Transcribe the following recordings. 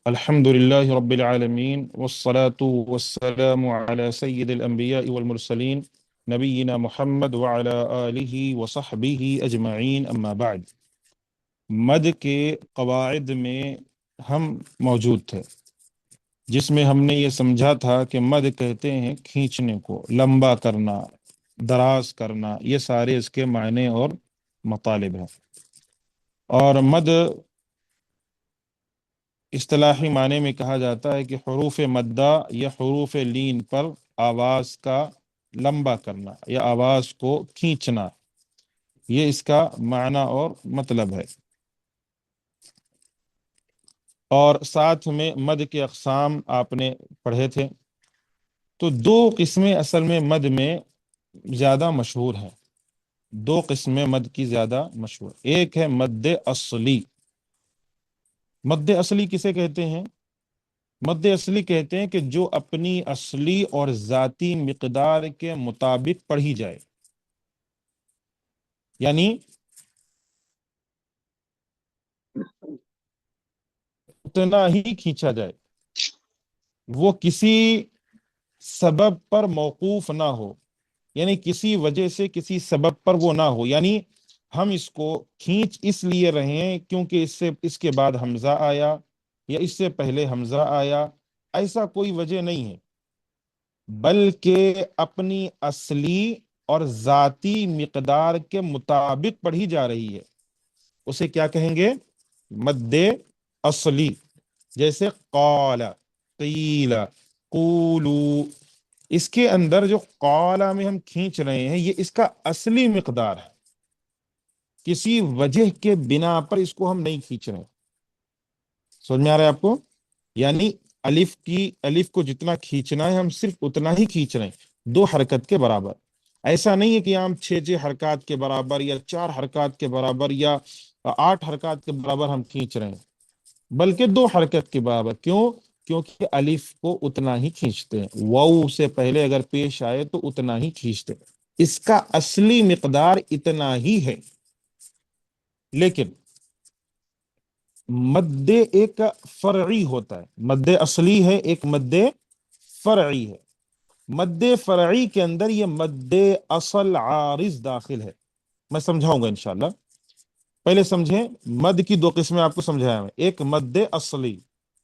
الحمد لله رب العالمين والصلاة والسلام على سيد الأنبياء والمرسلين نبينا محمد وعلى آله وصحبه أجمعين أما بعد. مد کے قواعد میں ہم موجود تھے، جس میں ہم نے یہ سمجھا تھا کہ مد کہتے ہیں کھینچنے کو، لمبا کرنا، دراز کرنا، یہ سارے اس کے معنی اور مطالب ہیں. اور مد اصطلاحی معنی میں کہا جاتا ہے کہ حروف مدہ یا حروف لین پر آواز کا لمبا کرنا یا آواز کو کھینچنا، یہ اس کا معنی اور مطلب ہے. اور ساتھ میں مد کے اقسام آپ نے پڑھے تھے. تو دو قسمیں اصل میں مد میں زیادہ مشہور ہیں، دو قسمیں مد کی زیادہ مشہور. ایک ہے مد اصلی. مد اصلی کسے کہتے ہیں؟ مد اصلی کہتے ہیں کہ جو اپنی اصلی اور ذاتی مقدار کے مطابق پڑھی جائے، یعنی اتنا ہی کھینچا جائے، وہ کسی سبب پر موقوف نہ ہو، یعنی کسی وجہ سے کسی سبب پر وہ نہ ہو. یعنی ہم اس کو کھینچ اس لیے رہے ہیں کیونکہ اس کے بعد حمزہ آیا یا اس سے پہلے حمزہ آیا، ایسا کوئی وجہ نہیں ہے، بلکہ اپنی اصلی اور ذاتی مقدار کے مطابق پڑھی جا رہی ہے. اسے کیا کہیں گے؟ مد اصلی. جیسے قال، قیل، قولو، اس کے اندر جو قال میں ہم کھینچ رہے ہیں یہ اس کا اصلی مقدار ہے، کسی وجہ کے بنا پر اس کو ہم نہیں کھینچ رہے ہیں. سمجھ میں آ رہا ہے آپ کو؟ یعنی الف کو جتنا کھینچنا ہے ہم صرف اتنا ہی کھینچ رہے ہیں، 2 حرکت کے برابر. ایسا نہیں ہے کہ ہم 6 حرکات کے برابر یا 4 حرکات کے برابر یا 8 حرکات کے برابر ہم کھینچ رہے ہیں، بلکہ 2 حرکت کے برابر. کیوں؟ کیونکہ الف کو اتنا ہی کھینچتے ہیں، واو سے پہلے اگر پیش آئے تو اتنا ہی کھینچتے ہیں، اس کا اصلی مقدار اتنا ہی ہے. لیکن مد ایک فرعی ہوتا ہے، مد اصلی ہے، ایک مد فرعی ہے. مد فرعی کے اندر یہ مد اصل عارض داخل ہے. میں سمجھاؤں گا انشاءاللہ. پہلے سمجھیں، مد کی 2 قسمیں آپ کو سمجھایا میں. ایک مد اصلی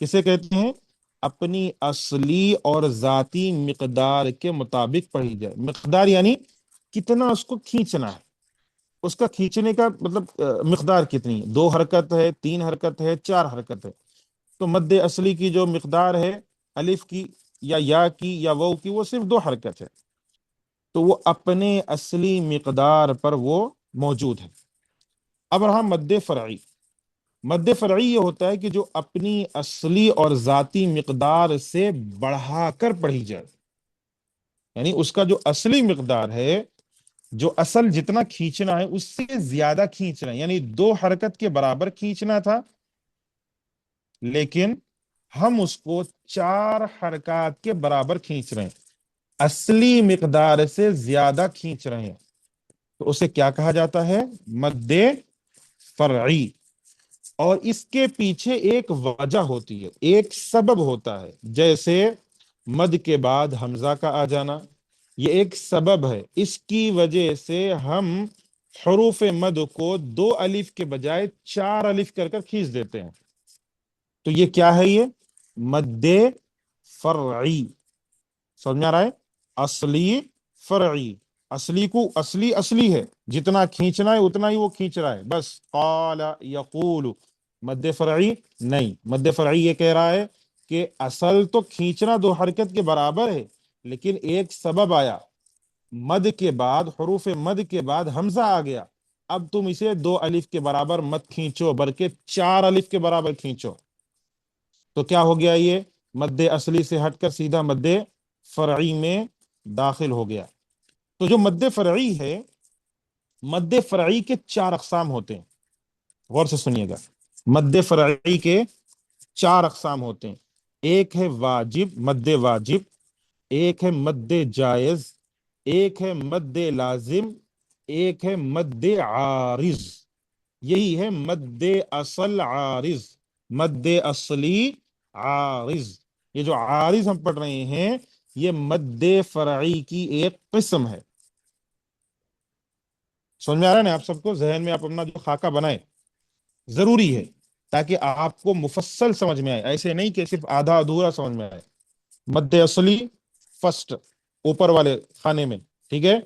کسے کہتے ہیں؟ اپنی اصلی اور ذاتی مقدار کے مطابق پڑھی جائے. مقدار یعنی کتنا اس کو کھینچنا ہے، اس کا کھینچنے کا مطلب مقدار کتنی ہے، 2 حرکت ہے، 3 حرکت ہے، 4 حرکت ہے. تو مد اصلی کی جو مقدار ہے الف کی یا کی یا واو کی، وہ صرف 2 حرکت ہے، تو وہ اپنے اصلی مقدار پر وہ موجود ہے. اب رہا مد فرعی. مد فرعی یہ ہوتا ہے کہ جو اپنی اصلی اور ذاتی مقدار سے بڑھا کر پڑھی جائے، یعنی اس کا جو اصلی مقدار ہے، جو اصل جتنا کھینچنا ہے اس سے زیادہ کھینچنا ہے، یعنی 2 حرکت کے برابر کھینچنا تھا، لیکن ہم اس کو 4 حرکات کے برابر کھینچ رہے ہیں، اصلی مقدار سے زیادہ کھینچ رہے ہیں. تو اسے کیا کہا جاتا ہے؟ مد فرعی. اور اس کے پیچھے ایک وجہ ہوتی ہے، ایک سبب ہوتا ہے. جیسے مد کے بعد حمزہ کا آ جانا، یہ ایک سبب ہے، اس کی وجہ سے ہم حروف مد کو 2 الف کے بجائے 4 الف کر کر کھینچ دیتے ہیں. تو یہ کیا ہے؟ یہ مد فرعی. سمجھ میں آ رہا ہے؟ اصلی فرعی. اصلی کو اصلی ہے، جتنا کھینچنا ہے اتنا ہی وہ کھینچ رہا ہے، بس. قال یقول. مد فرعی نہیں، مد فرعی یہ کہہ رہا ہے کہ اصل تو کھینچنا 2 حرکت کے برابر ہے، لیکن ایک سبب آیا، مد کے بعد، حروف مد کے بعد حمزہ آ گیا، اب تم اسے 2 الف کے برابر مت کھینچو بلکہ 4 الف کے برابر کھینچو. تو کیا ہو گیا؟ یہ مد اصلی سے ہٹ کر سیدھا مد فرعی میں داخل ہو گیا. تو جو مد فرعی ہے، مد فرعی کے 4 اقسام ہوتے ہیں. غور سے سنیے گا، مد فرعی کے 4 اقسام ہوتے ہیں. ایک ہے واجب، مد واجب. ایک ہے مد جائز. ایک ہے مد لازم. ایک ہے مد عارض. یہی ہے مد اصل عارض، مد اصلی عارض. یہ جو عارض ہم پڑھ رہے ہیں یہ مد فرعی کی ایک قسم ہے. سمجھ میں آ رہا ہے نا آپ سب کو؟ ذہن میں آپ اپنا جو خاکہ بنائیں ضروری ہے تاکہ آپ کو مفصل سمجھ میں آئے، ایسے نہیں کہ صرف آدھا ادھورا سمجھ میں آئے. مد اصلی فرسٹ، اوپر والے خانے میں، ٹھیک ہے.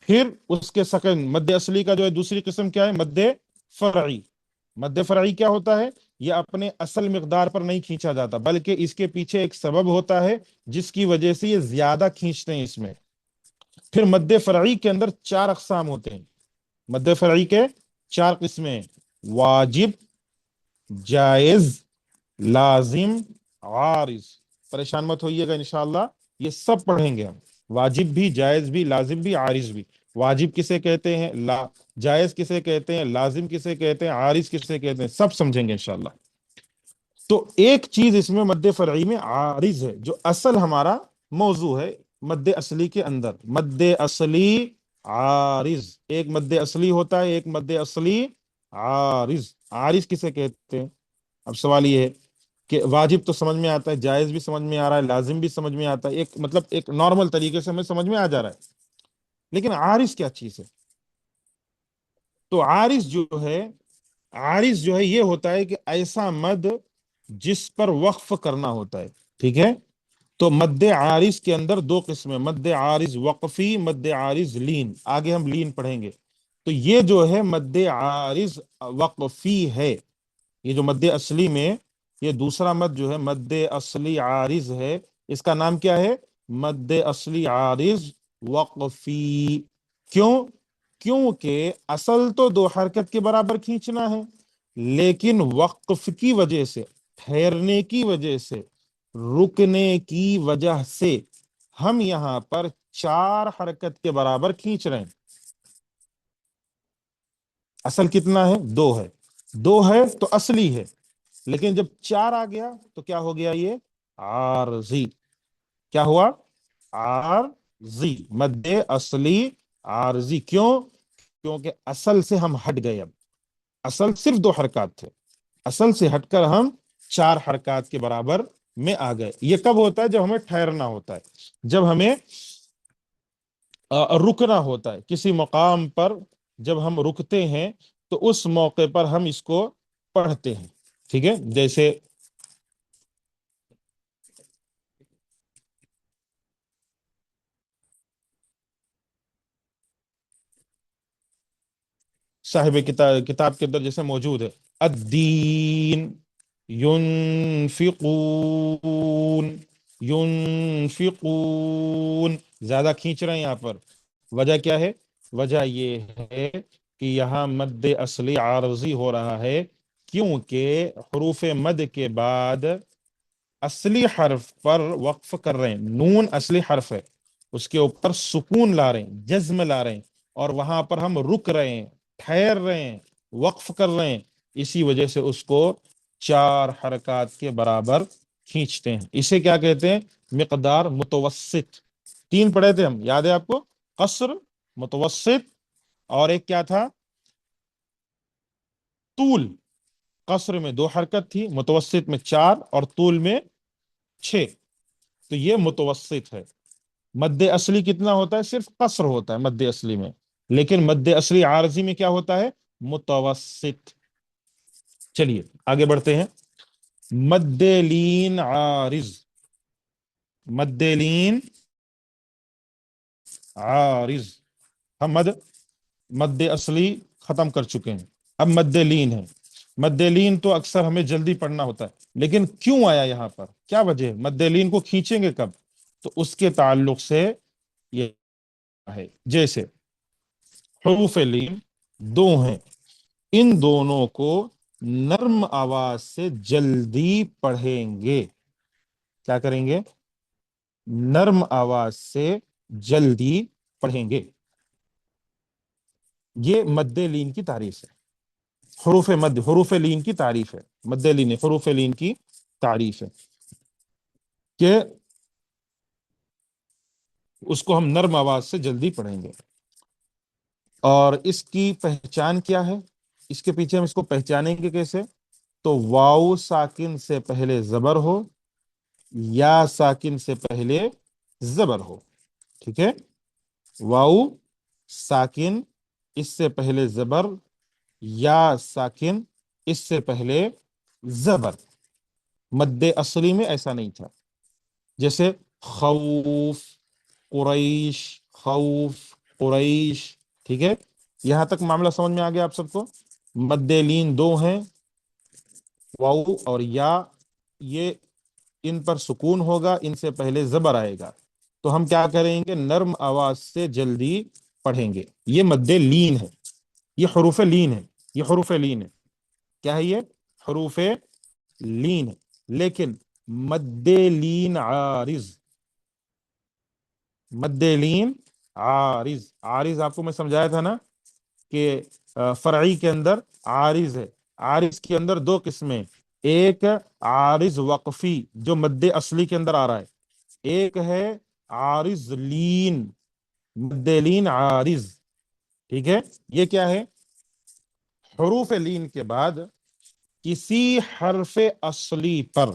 پھر اس کے سیکنڈ مد اصلی کا جو ہے دوسری قسم کیا ہے؟ مد فرعی. مد فرعی کیا ہوتا ہے؟ یہ اپنے اصل مقدار پر نہیں کھینچا جاتا بلکہ اس کے پیچھے ایک سبب ہوتا ہے جس کی وجہ سے یہ زیادہ کھینچتے ہیں اس میں. پھر مد فرعی کے اندر چار اقسام ہوتے ہیں. مد فرعی کے چار قسمیں: واجب، جائز، لازم، عارض. پریشان مت ہوئیے گا، انشاءاللہ یہ سب پڑھیں گے ہم. واجب بھی، جائز بھی، لازم بھی، عارض بھی. واجب کسے کہتے ہیں، جائز کسے کہتے ہیں، لازم کسے کہتے ہیں، عارض کسے کہتے ہیں، سب سمجھیں گے انشاءاللہ. تو ایک چیز اس میں مد فرعی میں عارض ہے جو اصل ہمارا موضوع ہے. مد اصلی کے اندر مد اصلی عارض، ایک مد اصلی ہوتا ہے، ایک مد اصلی عارض. عارض کسے کہتے ہیں؟ اب سوال یہ ہے کہ واجب تو سمجھ میں آتا ہے، جائز بھی سمجھ میں آ رہا ہے، لازم بھی سمجھ میں آتا ہے، ایک مطلب ایک نارمل طریقے سے ہمیں سمجھ میں آ جا رہا ہے. لیکن عارض کیا چیز ہے؟ تو عارض جو ہے یہ ہوتا ہے کہ ایسا مد جس پر وقف کرنا ہوتا ہے. ٹھیک ہے. تو مد عارض کے اندر دو قسمیں: مد عارض وقفی، مد عارض لین. آگے ہم لین پڑھیں گے. تو یہ جو ہے مد عارض وقفی ہے. یہ جو مد اصلی میں یہ دوسرا مد جو ہے مد اصلی عارض ہے، اس کا نام کیا ہے؟ مد اصلی عارض وقفی. کیوں؟ کیونکہ اصل تو دو حرکت کے برابر کھینچنا ہے، لیکن وقف کی وجہ سے، ٹھہرنے کی وجہ سے، رکنے کی وجہ سے ہم یہاں پر چار حرکت کے برابر کھینچ رہے ہیں. اصل کتنا ہے؟ دو ہے. دو ہے تو اصلی ہے، لیکن جب چار آ گیا تو کیا ہو گیا؟ یہ عارضی. کیا ہوا؟ عارضی. مد اصلی عارضی. کیوں؟ کیونکہ اصل سے ہم ہٹ گئے. اب اصل صرف دو حرکات تھے، اصل سے ہٹ کر ہم چار حرکات کے برابر میں آ گئے. یہ کب ہوتا ہے؟ جب ہمیں ٹھہرنا ہوتا ہے، جب ہمیں رکنا ہوتا ہے کسی مقام پر. جب ہم رکتے ہیں تو اس موقع پر ہم اس کو پڑھتے ہیں. ٹھیک ہے. جیسے صاحب کتاب کے اندر جیسے موجود ہے: الدین، ينفقون، ينفقون. زیادہ کھینچ رہے ہیں یہاں پر. وجہ کیا ہے؟ وجہ یہ ہے کہ یہاں مد اصلی عارضی ہو رہا ہے کیونکہ حروف مد کے بعد اصلی حرف پر وقف کر رہے ہیں. نون اصلی حرف ہے، اس کے اوپر سکون لا رہے ہیں، جزم لا رہے ہیں، اور وہاں پر ہم رک رہے ہیں، ٹھہر رہے ہیں، وقف کر رہے ہیں. اسی وجہ سے اس کو چار حرکات کے برابر کھینچتے ہیں. اسے کیا کہتے ہیں؟ مقدار متوسط. تین پڑھے تھے ہم، یاد ہے آپ کو؟ قصر، متوسط، اور ایک کیا تھا؟ طول. قصر میں دو حرکت تھی، متوسط میں چار، اور طول میں چھ. تو یہ متوسط ہے. مد اصلی کتنا ہوتا ہے؟ صرف قصر ہوتا ہے مد اصلی میں، لیکن مد اصلی عارضی میں کیا ہوتا ہے؟ متوسط. چلیے آگے بڑھتے ہیں. مد لین عارض. مد لین عارض. ہم مد اصلی ختم کر چکے ہیں، اب مد لین ہے. مد لین تو اکثر ہمیں جلدی پڑھنا ہوتا ہے، لیکن کیوں آیا یہاں پر؟ کیا وجہ ہے؟ مد لین کو کھینچیں گے کب؟ تو اس کے تعلق سے یہ ہے. جیسے حروف لین دو ہیں، ان دونوں کو نرم آواز سے جلدی پڑھیں گے. کیا کریں گے؟ نرم آواز سے جلدی پڑھیں گے. یہ مد لین کی تعریف ہے. حروف لین کی تعریف ہے. مد لین حروف لین کی تعریف ہے کہ اس کو ہم نرم آواز سے جلدی پڑھیں گے. اور اس کی پہچان کیا ہے؟ اس کے پیچھے ہم اس کو پہچانیں گے کیسے؟ تو واو ساکن سے پہلے زبر ہو یا ساکن سے پہلے زبر ہو. ٹھیک ہے، واو ساکن، اس سے پہلے زبر، یا ساکن، اس سے پہلے زبر. مد اصلی میں ایسا نہیں تھا. جیسے خوف، قریش، خوف، قریش. ٹھیک ہے، یہاں تک معاملہ سمجھ میں آ گیا آپ سب کو. مد لین دو ہیں، واو اور یا. یہ ان پر سکون ہوگا، ان سے پہلے زبر آئے گا. تو ہم کیا کریں گے؟ نرم آواز سے جلدی پڑھیں گے. یہ مد لین ہے، یہ حروف لین ہے، یہ حروف لین ہے. کیا ہے یہ؟ حروف لین ہے. لیکن مد لین عارض، مد لین عارض. عارض آپ کو میں سمجھایا تھا نا کہ فرعی کے اندر عارض ہے. عارض کے اندر دو قسمیں، ایک عارض وقفی جو مد اصلی کے اندر آ رہا ہے، ایک ہے عارض لین، مد لین عارض. ٹھیک ہے، یہ کیا ہے؟ حروف لین کے بعد کسی حرف اصلی پر،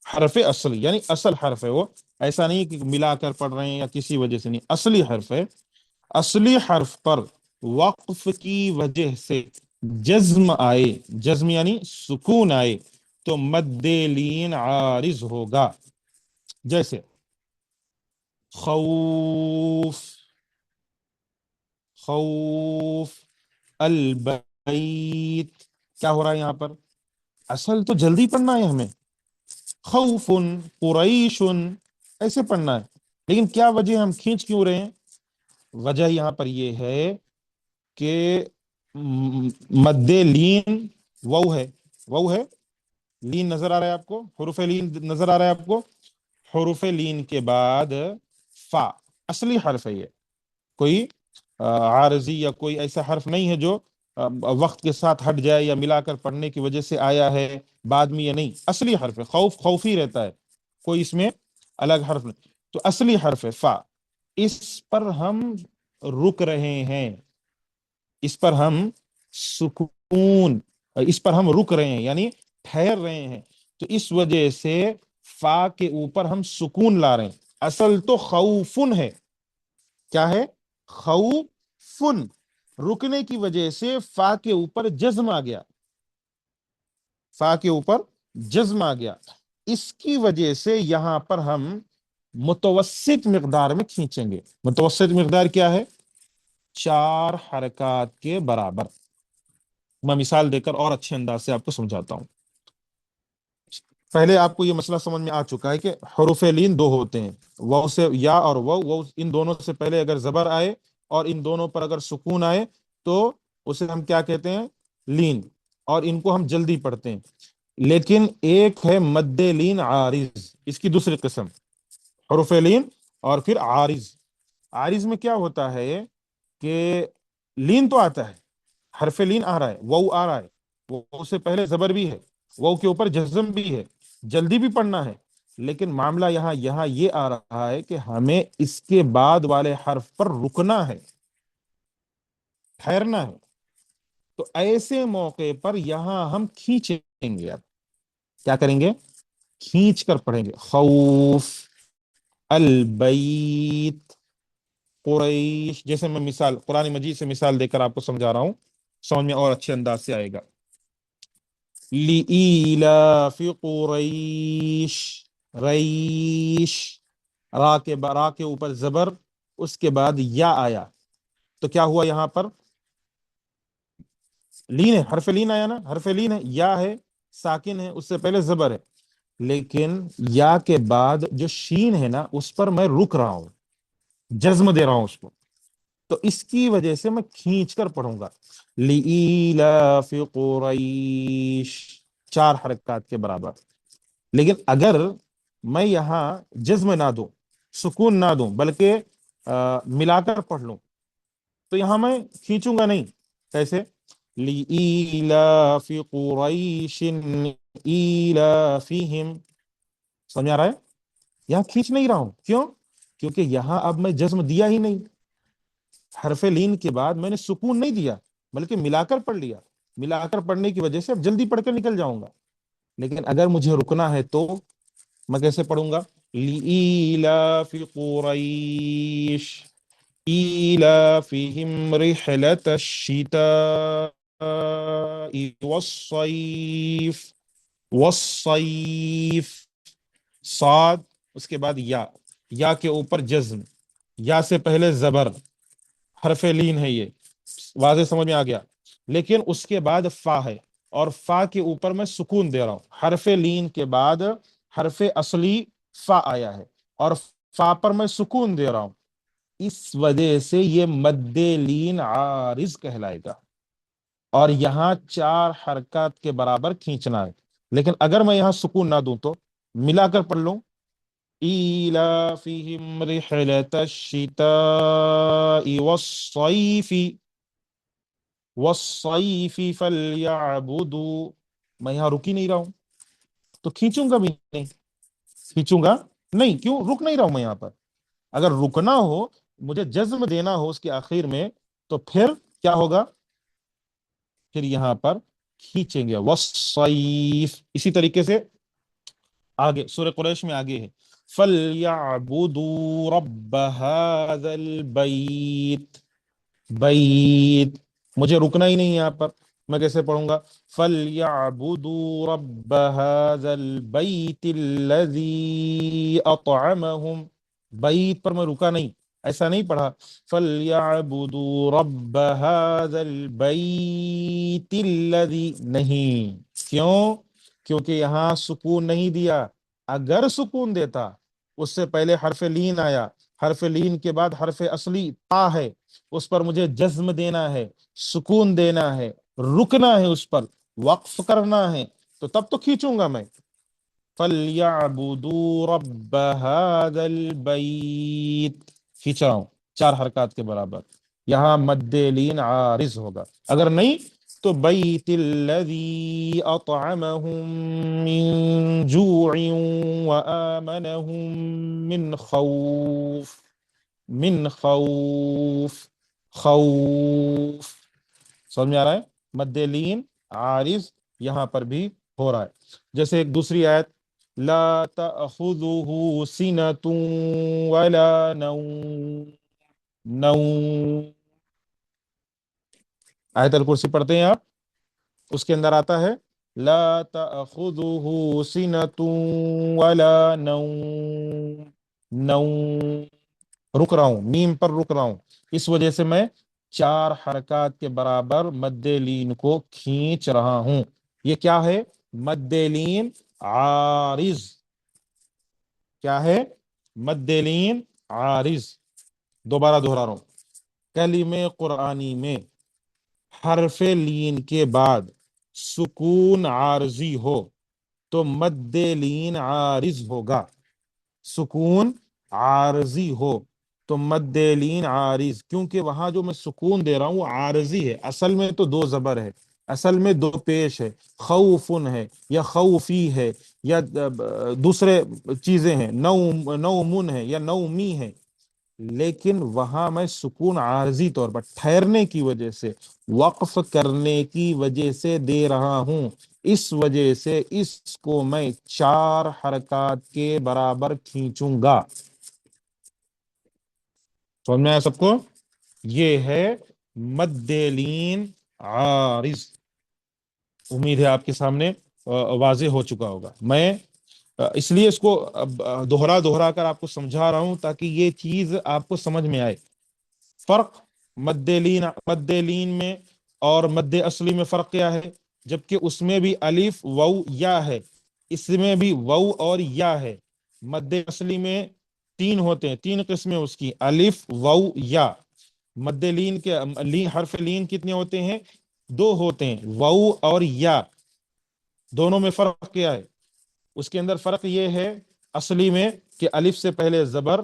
حرف اصلی یعنی اصل حرف ہے وہ، ایسا نہیں کہ ملا کر پڑھ رہے ہیں یا کسی وجہ سے نہیں، اصلی حرف ہے. اصلی حرف پر وقف کی وجہ سے جزم آئے، جزم یعنی سکون آئے، تو مد لین عارض ہوگا. جیسے خوف، خوف، البیت. کیا ہو رہا ہے یہاں پر؟ اصل تو جلدی پڑھنا ہے ہمیں، خوف، قریش، ایسے پڑھنا ہے. لیکن کیا وجہ ہم کھینچ کیوں رہے ہیں؟ وجہ یہاں پر یہ ہے کہ مد لین وو ہے، وو ہے. لین نظر آ رہا ہے آپ کو؟ حروف لین نظر آ رہا ہے آپ کو؟ حروف لین کے بعد فا اصلی حرف ہے. یہ کوئی عارضی یا کوئی ایسا حرف نہیں ہے جو وقت کے ساتھ ہٹ جائے یا ملا کر پڑھنے کی وجہ سے آیا ہے بعد میں. یہ نہیں، اصلی حرف ہے. خوف خوفی رہتا ہے، کوئی اس میں الگ حرف نہیں. تو اصلی حرف ہے فا، اس پر ہم رک رہے ہیں، اس پر ہم سکون، اس پر ہم رک رہے ہیں یعنی ٹھہر رہے ہیں. تو اس وجہ سے فا کے اوپر ہم سکون لا رہے ہیں. اصل تو خوفن ہے. کیا ہے؟ خوفن. رکنے کی وجہ سے فا کے اوپر جزم آ گیا، فا کے اوپر جزم آ گیا. اس کی وجہ سے یہاں پر ہم متوسط مقدار میں کھینچیں گے. متوسط مقدار کیا ہے؟ 4 حرکات کے برابر. میں مثال دے کر اور اچھے انداز سے آپ کو سمجھاتا ہوں. پہلے آپ کو یہ مسئلہ سمجھ میں آ چکا ہے کہ حروف لین دو ہوتے ہیں، واو سے یا اور واو، ان دونوں سے پہلے اگر زبر آئے اور ان دونوں پر اگر سکون آئے تو اسے ہم کیا کہتے ہیں؟ لین. اور ان کو ہم جلدی پڑھتے ہیں. لیکن ایک ہے مد لین عارض، اس کی دوسری قسم حروف لین اور پھر عارض. عارض میں کیا ہوتا ہے کہ لین تو آتا ہے، حرف لین آ رہا ہے، واو آ رہا ہے، واو سے پہلے زبر بھی ہے، واو کے اوپر جزم بھی ہے، جلدی بھی پڑھنا ہے. لیکن معاملہ یہاں یہ آ رہا ہے کہ ہمیں اس کے بعد والے حرف پر رکنا ہے، ٹھہرنا ہے. تو ایسے موقع پر یہاں ہم کھینچیں گے. اب کیا کریں گے؟ کھینچ کر پڑھیں گے. خوف، البیت، قریش. جیسے میں مثال قرآن مجید سے مثال دے کر آپ کو سمجھا رہا ہوں، سمجھ میں اور اچھے انداز سے آئے گا. لِإِيلَافِ قُرَيْشٍ، ریش، را کے اوپر زبر، اس کے بعد یا آیا. تو کیا ہوا یہاں پر؟ لین ہے، حرف لین آیا نا، حرف لین ہے، یا ہے، ساکن ہے، اس سے پہلے زبر ہے. لیکن یا کے بعد جو شین ہے نا اس پر میں رک رہا ہوں، جزم دے رہا ہوں اس کو. تو اس کی وجہ سے میں کھینچ کر پڑھوں گا. لِإِيلَافِ قُرَيْشٍ، 4 حرکات کے برابر. لیکن اگر میں یہاں جزم نہ دوں، سکون نہ دوں، بلکہ ملا کر پڑھ لوں، تو یہاں میں کھینچوں گا نہیں. کیسے؟ لِإِيلَافِ قُرَيْشٍ إِيلَافِهِمْ. سمجھ آ رہا ہے؟ یہاں کھینچ نہیں رہا ہوں. کیوں؟ کیونکہ یہاں اب میں جزم دیا ہی نہیں، حرف لین کے بعد میں نے سکون نہیں دیا بلکہ ملا کر پڑھ لیا. ملا کر پڑھنے کی وجہ سے اب جلدی پڑھ کر نکل جاؤں گا، لیکن اگر مجھے رکنا ہے تو میں کیسے پڑھوں گا؟ لِإِيلَافِ قُرَيْشٍ إِيلَافِهِمْ رِحْلَةَ الشِّتَاءِ وَالصَّيْفِ صاد، اس کے بعد یا کے اوپر جزم، یا سے پہلے زبر، حرف لین ہے، یہ واضح سمجھ میں آ گیا، لیکن اس کے بعد فا ہے، اور فا کے اوپر میں سکون دے رہا ہوں، حرف لین کے بعد حرف اصلی فا آیا ہے اور فا پر میں سکون دے رہا ہوں، اس وجہ سے یہ مد لین عارض کہلائے گا، اور یہاں 4 حرکات کے برابر کھینچنا ہے، لیکن اگر میں یہاں سکون نہ دوں تو ملا کر پڑھ لوں، إِيلَافِهِمْ رِحْلَةَ الشِّتَاءِ وَالصَّيْفِ فَلْيَعْبُدُوا، میں یہاں رک ہی نہیں رہا ہوں تو کھینچوں گا بھی نہیں، کھینچوں گا نہیں، کیوں؟ رک نہیں رہا ہوں میں یہاں پر، اگر رکنا ہو، مجھے جزم دینا ہو اس کے آخر میں، تو پھر کیا ہوگا؟ پھر یہاں پر کھینچیں گے، وَالصَّيْفِ، اسی طریقے سے آگے سورہ قریش میں آگے ہے، فَلْيَعْبُدُوا رَبَّ هَذَا الْبَيْتِ، بیت، مجھے رکنا ہی نہیں یہاں پر، میں کیسے پڑھوں گا؟ فَلْيَعْبُدُوا رَبَّ هَذَا الْبَيْتِ الَّذِي أَطْعَمَهُمْ، بیت پر میں رکا نہیں، ایسا نہیں پڑھا، فَلْيَعْبُدُوا رَبَّ هَذَا الْبَيْتِ الَّذِي، نہیں، کیوں؟ کیونکہ یہاں سکون نہیں دیا، اگر سکون دیتا، اس سے پہلے حرف لین آیا، حرف لین کے بعد حرف اصلی تا ہے، اس پر مجھے جزم دینا ہے، سکون دینا ہے، رکنا ہے، اس پر وقف کرنا ہے، تو تب تو کھینچوں گا میں، فَلْيَعْبُدُوا رَبَّ هَذَا الْبَيْتِ، کھینچ رہا ہوں 4 حرکات کے برابر، یہاں مد لین عارض ہوگا، اگر نہیں تو بیت الذی اطعمہم من جوع وآمنہم من خوف، من خوف، خوف، سمجھ میں آ رہا ہے؟ مد لین عارض یہاں پر بھی ہو رہا ہے، جیسے ایک دوسری آیت، لا تأخذہ سنۃ ولا نوم، نوم، آیت الکرسی پڑھتے ہیں آپ، اس کے اندر آتا ہے لا تأخذہ سنۃ ولا نوم، نوم، رک رہا ہوں، میم پر رک رہا ہوں، اس وجہ سے میں 4 حرکات کے برابر مد لین کو کھینچ رہا ہوں، یہ کیا ہے؟ مد لین عارض، کیا ہے؟ مد لین عارض، دوبارہ دہرا رہا ہوں، کلمہ قرآنی میں حرف لین کے بعد سکون عارضی ہو تو مد لین عارض ہوگا، سکون عارضی ہو تو مد لین عارض، کیونکہ وہاں جو میں سکون دے رہا ہوں وہ عارضی ہے، اصل میں تو 2 زبر ہے، اصل میں 2 پیش ہے، خوفن ہے یا خوفی ہے یا دوسرے چیزیں ہیں، نوم، نومن ہے یا نومی ہے، لیکن وہاں میں سکون عارضی طور پر ٹھہرنے کی وجہ سے، وقف کرنے کی وجہ سے دے رہا ہوں، اس وجہ سے اس کو میں 4 حرکات کے برابر کھینچوں گا، سمجھ میں آیا سب کو؟ یہ ہے مد لین عارض، امید ہے آپ کے سامنے واضح ہو چکا ہوگا، میں اس لیے اس کو دوہرا دوہرا کر آپ کو سمجھا رہا ہوں تاکہ یہ چیز آپ کو سمجھ میں آئے، فرق مد لین میں اور مد اصلی میں فرق کیا ہے؟ جبکہ اس میں بھی الف واو یا ہے، اس میں بھی واو اور یا ہے، مد اصلی میں 3 ہوتے ہیں، 3 قسمیں اس کی، الف واو یا، مد لین کے حرف لین کتنے ہوتے ہیں؟ 2 ہوتے ہیں، واو اور یا، دونوں میں فرق کیا ہے؟ اس کے اندر فرق یہ ہے اصلی میں کہ الف سے پہلے زبر،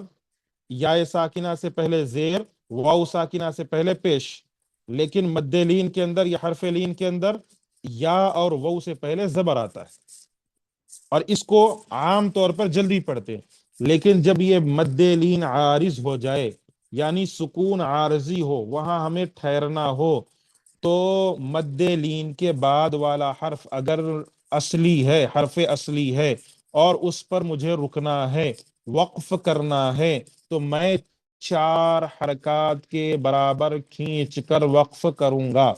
یا ساکنہ سے پہلے زیر، واو ساکنہ سے پہلے پیش، لیکن مد لین کے اندر یا حرف لین کے اندر یا اور واو سے پہلے زبر آتا ہے، اور اس کو عام طور پر جلدی پڑھتے ہیں، لیکن جب یہ مد لین عارض ہو جائے، یعنی سکون عارضی ہو، وہاں ہمیں ٹھہرنا ہو، تو مد لین کے بعد والا حرف اگر اصلی ہے، حرف اصلی ہے، اور اس پر مجھے رکنا ہے، وقف کرنا ہے، تو میں 4 حرکات کے برابر کھینچ کر وقف کروں گا.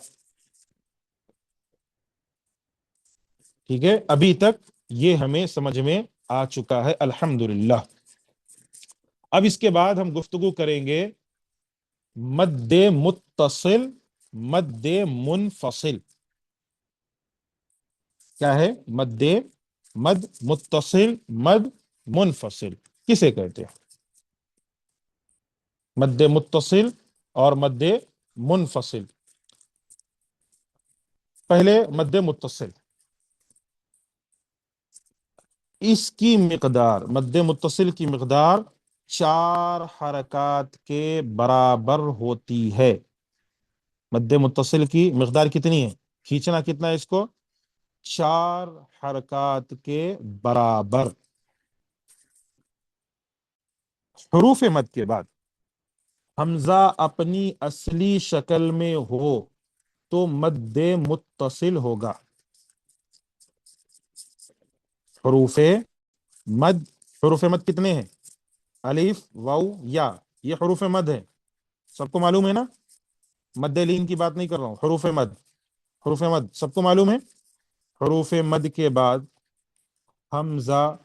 ٹھیک ہے، ابھی تک یہ ہمیں سمجھ میں آ چکا ہے الحمدللہ. اب اس کے بعد ہم گفتگو کریں گے مد متصل، مد منفصل. کیا ہے مد متصل، مد منفصل کسے کہتے ہیں؟ مد متصل اور مد منفصل. پہلے مد متصل، اس کی مقدار، مد متصل کی مقدار 4 حرکات کے برابر ہوتی ہے. مد متصل کی مقدار کتنی ہے؟ کھینچنا کتنا ہے اس کو؟ 4 حرکات کے برابر. حروف مد کے بعد حمزہ اپنی اصلی شکل میں ہو تو مد متصل ہوگا. حروف مد، حروف مد کتنے ہیں؟ الف، واو، یا. یہ حروف مد ہے، سب کو معلوم ہے نا؟ مد لین کی بات نہیں کر رہا ہوں، حروف مد. حروف مد سب کو معلوم ہے. حروف مد کے بعد حمزہ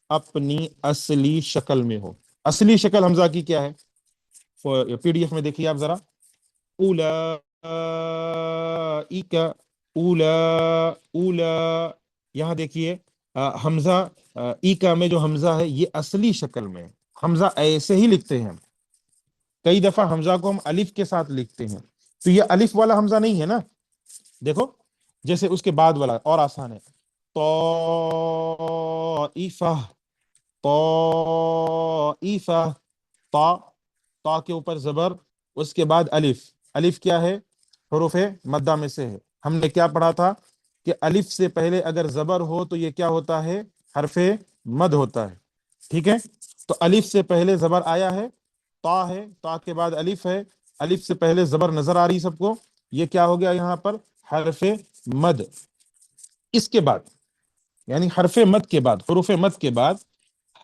اپنی اصلی شکل میں ہو. اصلی شکل حمزہ کی کیا ہے؟ پی ڈی ایف میں دیکھیے آپ ذرا. اولئک، اولا، اولا. یہاں دیکھیے حمزہ ایکا میں جو حمزہ ہے یہ اصلی شکل میں ہے. حمزہ ایسے ہی لکھتے ہیں. کئی دفعہ حمزہ کو ہم الف کے ساتھ لکھتے ہیں، تو یہ الف والا حمزہ نہیں ہے نا. دیکھو جیسے اس کے بعد والا اور آسان ہے. طائفہ، طائفہ. تا، تا کے اوپر زبر، اس کے بعد الف. الف کیا ہے؟ حروف مدہ میں سے ہے. ہم نے کیا پڑھا تھا کہ الف سے پہلے اگر زبر ہو تو یہ کیا ہوتا ہے؟ حرف مد ہوتا ہے. ٹھیک ہے، تو الف سے پہلے زبر آیا ہے، تا ہے، تا کے بعد الف ہے. الف سے پہلے زبر نظر آ رہی سب کو، یہ کیا ہو گیا یہاں پر؟ حرف مد. اس کے بعد یعنی حرف مد کے بعد، حروف مد کے بعد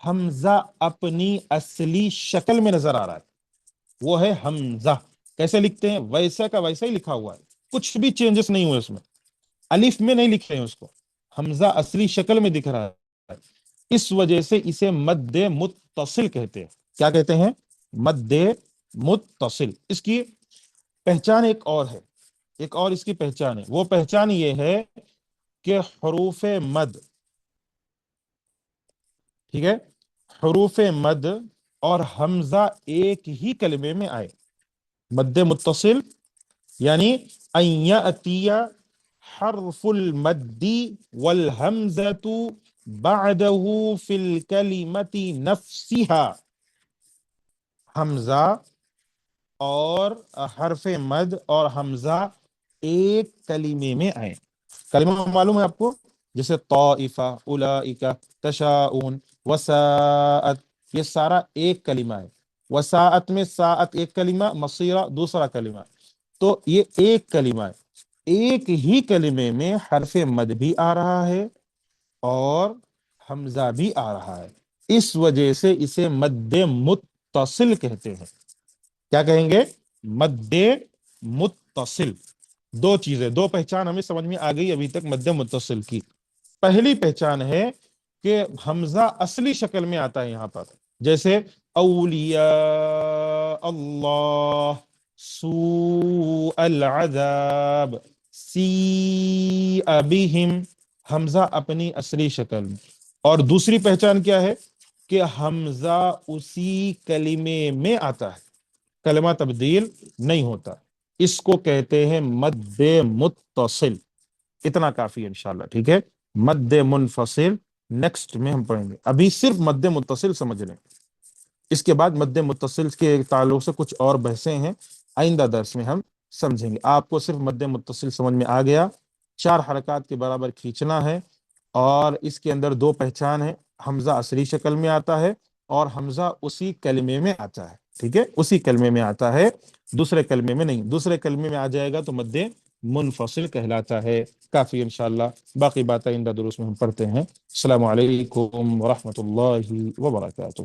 حمزہ اپنی اصلی شکل میں نظر آ رہا ہے، وہ ہے حمزہ. کیسے لکھتے ہیں؟ ویسا کا ویسا ہی لکھا ہوا ہے، کچھ بھی چینجز نہیں ہوئے اس میں. الف میں نہیں لکھ رہے ہیں اس کو، حمزہ اصلی شکل میں دکھ رہا ہے. اس وجہ سے اسے مد متصل کہتے ہیں. کیا کہتے ہیں؟ مد متصل. اس کی پہچان ایک اور ہے، ایک اور اس کی پہچان ہے. وہ پہچان یہ ہے کہ حروف مد، ٹھیک ہے، حروف مد اور حمزہ ایک ہی کلمے میں آئے. مد متصل یعنی ان یأتی حرف المد والحمزة بعده في الكلمة نفسها. حمزہ اور حرف مد اور حمزہ ایک کلمے میں آئے. کلمہ معلوم ہے آپ کو؟ جیسے طائفہ، اولئک، تشاؤن، وساءت، یہ سارا ایک کلمہ ہے. وساءت میں ساعت ایک کلمہ، مصیرہ دوسرا کلمہ. تو یہ ایک کلمہ ہے. ایک ہی کلمے میں حرف مد بھی آ رہا ہے اور حمزہ بھی آ رہا ہے. اس وجہ سے اسے مد متصل کہتے ہیں. کیا کہیں گے؟ مد متصل. دو چیزیں، دو پہچان ہمیں سمجھ میں آ گئی ابھی تک مد متصل کی. پہلی پہچان ہے کہ حمزہ اصلی شکل میں آتا ہے یہاں پر، جیسے اولیاء اللہ، سوء العذاب، سیء بہم. حمزہ اپنی اصلی شکل میں. اور دوسری پہچان کیا ہے؟ کہ حمزہ اسی کلمے میں آتا ہے، کلمہ تبدیل نہیں ہوتا. اس کو کہتے ہیں مد متصل. اتنا کافی ہے انشاءاللہ. ٹھیک ہے، مد منفصل نیکسٹ میں ہم پڑھیں گے. ابھی صرف مد متصل سمجھ لیں. اس کے بعد مد متصل کے تعلق سے کچھ اور بحثیں ہیں، آئندہ درس میں ہم سمجھیں گے. آپ کو صرف مد متصل سمجھ میں آ گیا. 4 حرکات کے برابر کھینچنا ہے، اور اس کے اندر دو پہچان ہے. حمزہ اصلی شکل میں آتا ہے اور حمزہ اسی کلمے میں آتا ہے. ٹھیک ہے، اسی کلمے میں آتا ہے، دوسرے کلمے میں نہیں. دوسرے کلمے میں آ جائے گا تو مد منفصل کہلاتا ہے۔ کافی انشاءاللہ، باقی باتیں آئندہ دروس میں ہم پڑھتے ہیں۔ السلام علیکم ورحمۃ اللہ وبرکاتہ۔